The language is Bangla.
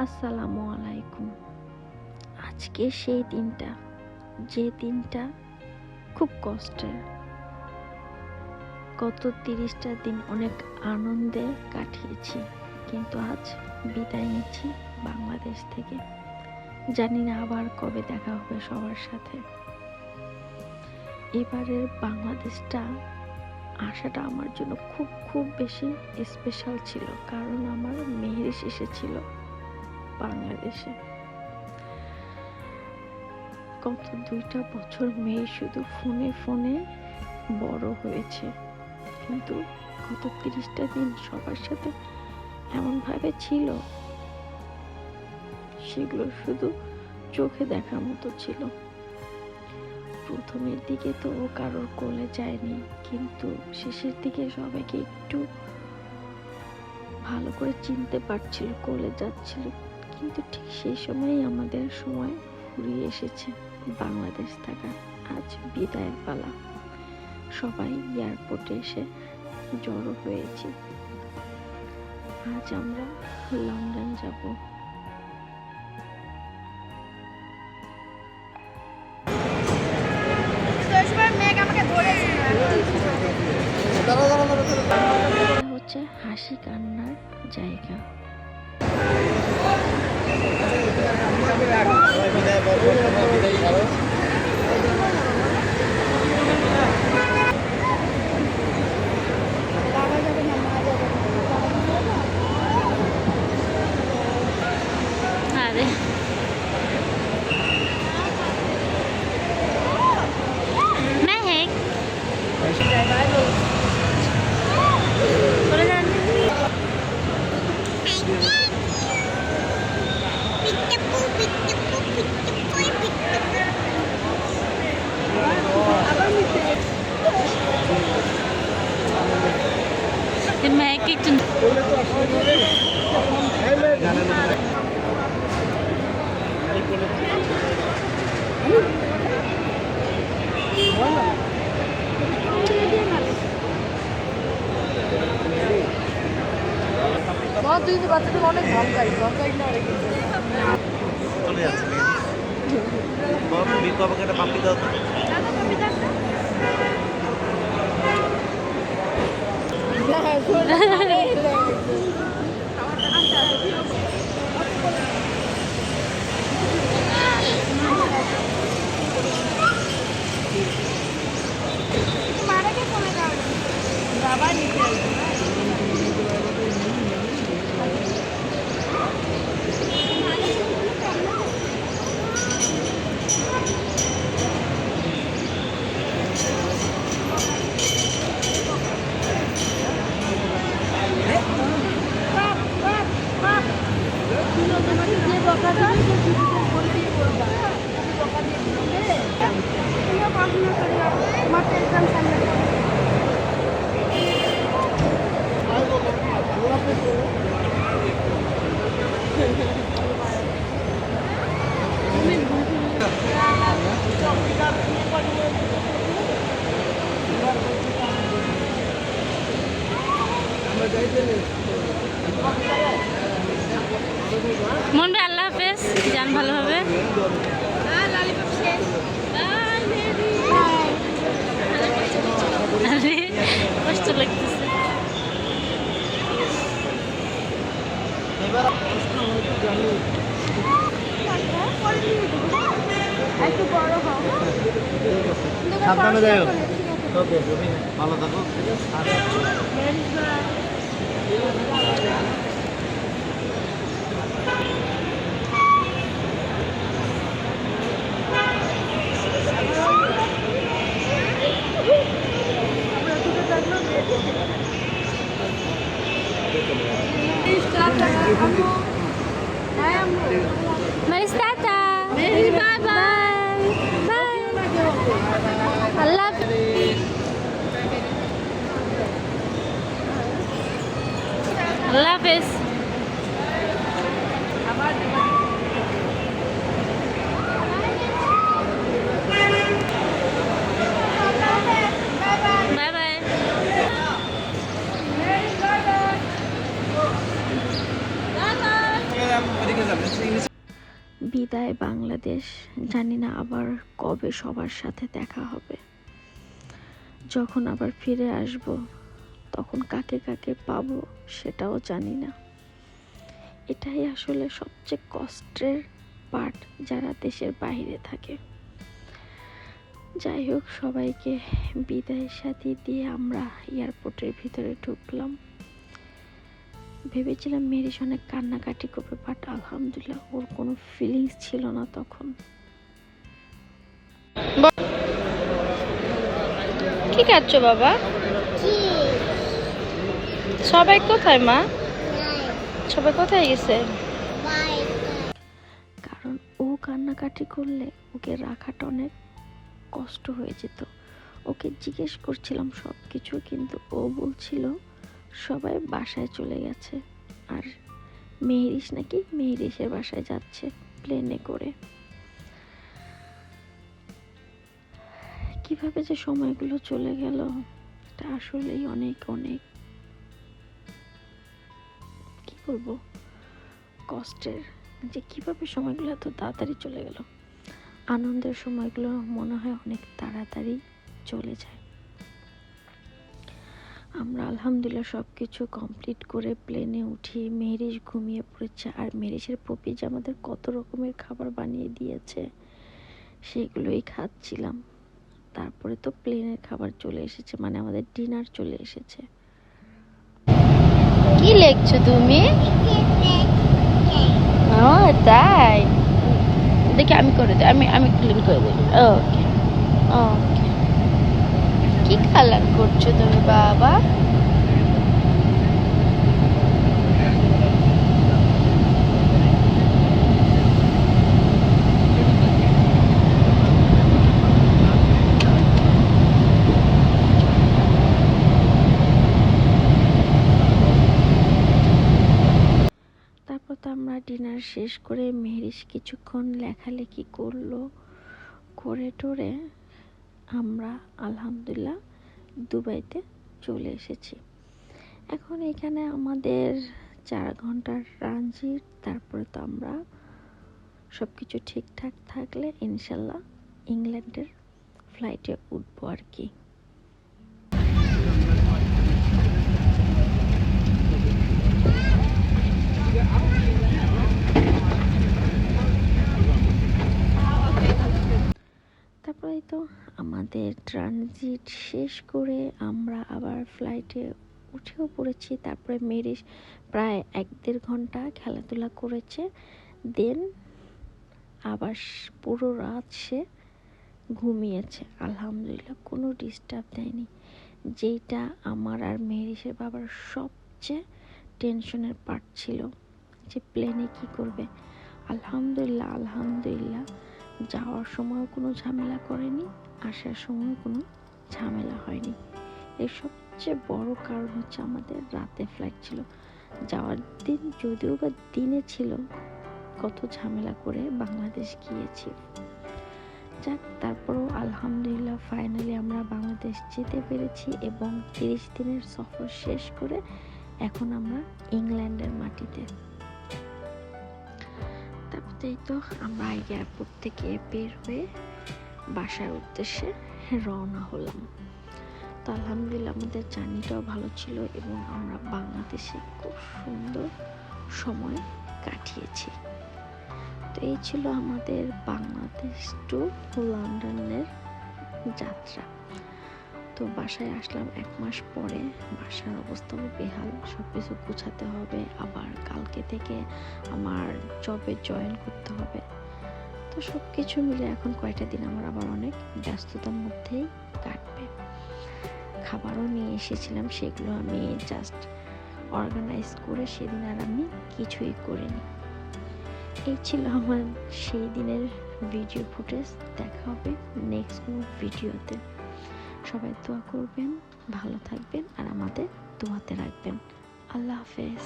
আসসালামু আলাইকুম। আজকে সেই দিনটা, যে দিনটা খুব কষ্টের। গত 30টা দিন অনেক আনন্দে কাটিয়েছি, কিন্তু আজ বিদায় নিচ্ছি বাংলাদেশ থেকে। জানি না আবার কবে দেখা হবে সবার সাথে। এবারের বাংলাদেশটা আসাটা আমার জন্য খুব খুব বেশি স্পেশাল ছিল, কারণ আমার মেহের এসেছিল বাংলাদেশে। গত 2টা বছর মেয়ে শুধু ফোনে ফোনে বড় হয়েছে, কিন্তু গত 30টা দিন সবার সাথে এমনভাবে ছিল, সেগুলো শুধু চোখে দেখার মতো ছিল। প্রথমের দিকে তো ও কারোর কোলে যায়নি, কিন্তু শেষের দিকে সবাইকে একটু ভালো করে চিনতে পারছিল, কোলে যাচ্ছিল। কিন্তু ঠিক সেই সময়ই আমাদের সময় ফুরিয়ে এসেছে। বাংলাদেশ থাকা আজ বিদায়ের পালা। সবাই এয়ারপোর্টে এসে জড়ো হয়েছি। আজ আমরা লন্ডন যাব। এটা হচ্ছে হাসি কান্নার জায়গা। अरे महक बोले जान महक एक বাচ্চাদের অনেক ধমকাই না অনেক চলে যাচ্ছে বিকু আমাকে একটা পাম্পি দাও তো। মন ভাই আল্লাহ হাফেজ, যান ভালোভাবে। আরে কষ্ট লাগতেছে। সাবধানে যাও। ওকে, ভালো থাকো। Maristata, bye bye, bye. Allah. Allah Hafiz. Bye bye. Bye bye. বিদায় বাংলাদেশ, জানি না আবার কবে সবার সাথে দেখা হবে। যখন আবার ফিরে আসব তখন কাকে কাকে পাবো সেটাও জানি না। এটাই আসলে সবচেয়ে কষ্টের পার্ট যারা দেশের বাইরে থাকে। যাই হোক, সবাইকে বিদায়ের সাথে দিয়ে আমরা এয়ারপোর্টের ভিতরে ঢুকলাম। ভেবেছিলাম মেরিস অনেক কান্নাকাটি করবে, বাট আলহামদুলিল্লাহ ওর কোনো ফিলিংস ছিল না তখন। কি খাচ্ছ বাবা? সবাই কোথায় মা? সবাই কোথায় গেছে? কারণ ও কান্নাকাটি করলে ওকে রাখাটা অনেক কষ্ট হয়ে যেত। ওকে জিজ্ঞেস করছিলাম সব কিছু, কিন্তু ও বলছিল সবাই বাসায় চলে গেছে, আর মেহেরিস নাকি মেহেরিসের বাসায় যাচ্ছে প্লেনে করে। কিভাবে যে সময়গুলো চলে গেল, এটা আসলেই অনেক অনেক কি বলবো কষ্টের, যে কিভাবে সময়গুলো এত তাড়াতাড়ি চলে গেল। আনন্দের সময়গুলো মনে হয় অনেক তাড়াতাড়ি চলে যায়। আমরা আলহামদুলিল্লাহ সব কিছু কমপ্লিট করে প্লেনে উঠি। মেহেরিস ঘুমিয়ে পড়েছে, আর মেহেরিসের পপি যে আমাদের কত রকমের খাবার বানিয়ে দিয়েছে সেগুলোই খাচ্ছিলাম। তারপরে তো প্লেনের খাবার চলে এসেছে, মানে আমাদের ডিনার চলে এসেছে। কি লিখছো তুমি? ও তাই, দেখি আমি করে দিই, আমি ক্লিন করে দিই। ওকে ওকে। কি কালার করছো তুমি বাবা? তারপর তো আমরা ডিনার শেষ করে মেহেরিস কিছুক্ষণ লেখালেখি করলো, করে টোরে আমরা আলহামদুলিল্লাহ দুবাইতে চলে এসেছি। এখন এখানে আমাদের 4 ঘন্টার ট্রানজিট। তারপরে তো আমরা সব কিছু ঠিকঠাক থাকলে ইনশাল্লাহ ইংল্যান্ডের ফ্লাইটে উঠবো আর কি। তারপরে তো আমাদের ট্রানজিট শেষ করে আমরা আবার ফ্লাইটে উঠেও পড়েছি। তারপরে মেরিস প্রায় 1-1.5 ঘন্টা খেলাধুলা করেছে, দেন আবার পুরো রাত সে ঘুমিয়েছে। আলহামদুলিল্লাহ কোনো ডিস্টার্ব দেয়নি, যেটা আমার আর মেহেরিসের বাবার সবচেয়ে টেনশনের পার্ট ছিল, যে প্লেনে কি করবে। আলহামদুলিল্লাহ আলহামদুলিল্লাহ যাওয়ার সময় কোনো ঝামেলা করেনি, আসার সময় কোনো ঝামেলা হয়নি। এর সবচেয়ে বড় কারণ হচ্ছে আমাদের রাতে ফ্লাইট ছিল। যাওয়ার দিন যদিও বা দিনে ছিল, কত ঝামেলা করে বাংলাদেশ গিয়েছি। যাক, তারপরও আলহামদুলিল্লাহ ফাইনালি আমরা বাংলাদেশ যেতে পেরেছি, এবং 30 দিনের সফর শেষ করে এখন আমরা ইংল্যান্ডের মাটিতে। তারপরেই তো আমরা এয়ারপোর্ট থেকে বের হয়ে বাসার উদ্দেশ্যে রওনা হলাম। তো আলহামদুলিল্লাহ আমাদের জার্নিটাও ভালো ছিল, এবং আমরা বাংলাদেশে খুব সুন্দর সময় কাটিয়েছি। তো এই ছিল আমাদের বাংলাদেশ টু লন্ডনের যাত্রা। তো বাসায় আসলাম 1 মাস পরে। বাসার অবস্থাও বেহাল, সব কিছু গুছাতে হবে, আবার কালকে থেকে আমার জবে জয়েন করতে হবে। তো সব কিছু মিলে এখন কয়টা দিন আমার আবার অনেক ব্যস্ততার মধ্যেই কাটবে। খাবারও নিয়ে এসেছিলাম, সেগুলো আমি জাস্ট অর্গানাইজ করে সেদিন আর আমি কিছুই করিনি। এই ছিল আমার সেই দিনের ভিডিও ফুটেজ। দেখা হবে নেক্সট কোনো ভিডিওতে। সবাই দোয়া করবেন, ভালো থাকবেন, আর আমাদের দোয়াতে রাখবেন। আল্লাহ হাফেজ।